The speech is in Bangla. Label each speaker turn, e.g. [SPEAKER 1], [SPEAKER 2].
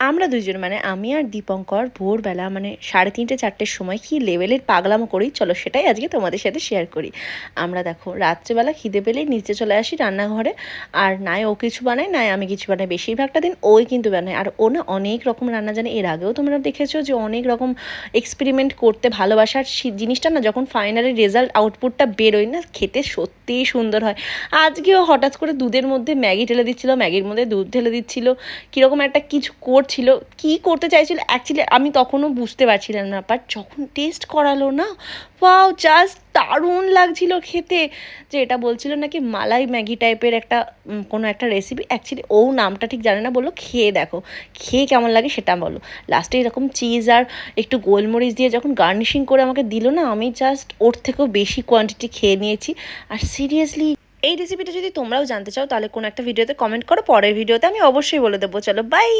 [SPEAKER 1] আমরা দুজন মানে আমি আর দীপঙ্কর ভোরবেলা মানে 3:30-4টের সময় কী লেভেলের পাগলামো করি চলো সেটাই আজকে তোমাদের সাথে শেয়ার করি। আমরা দেখো রাত্রেবেলা খিদে পেলেই নিচে চলে আসি রান্নাঘরে, আর নাই ও কিছু বানায় নাই আমি কিছু বানাই, বেশিরভাগটা দিন ওই কিন্তু বানায়। আর ও না অনেক রকম রান্না জানে, এর আগেও তোমরা দেখেছো যে অনেক রকম এক্সপেরিমেন্ট করতে ভালোবাসার জিনিসটা না যখন ফাইনালি রেজাল্ট আউটপুটটা বেরোয় না খেতে সত্যিই সুন্দর হয়। আজকেও হঠাৎ করে দুধের মধ্যে ম্যাগি ঢেলে দিচ্ছিলো, ম্যাগির মধ্যে দুধ ঢেলে দিচ্ছিলো, কীরকম একটা কিছু করছিল, কী করতে চাইছিল অ্যাকচুয়ালি আমি তখনও বুঝতে পারছিলাম না, বাট যখন টেস্ট করালো না ওয়াও জাস্ট দারুণ লাগছিল খেতে। যে এটা বলছিল নাকি মালাই ম্যাগি টাইপের একটা কোনো একটা রেসিপি, অ্যাকচুয়ালি ও নামটা ঠিক জানে না, বললো খেয়ে দেখো, খেয়ে কেমন লাগে সেটা বলো। লাস্টে এরকম চিজ আর একটু গোলমরিচ দিয়ে যখন গার্নিশিং করে আমাকে দিল না, আমি জাস্ট ওর থেকেও বেশি কোয়ান্টিটি খেয়ে নিয়েছি। আর সিরিয়াসলি এই রেসিপিটা যদি তোমরাও জানতে চাও তাহলে কোনো একটা ভিডিওতে কমেন্ট করো, পরের ভিডিওতে আমি অবশ্যই বলে দেবো। চলো বাই।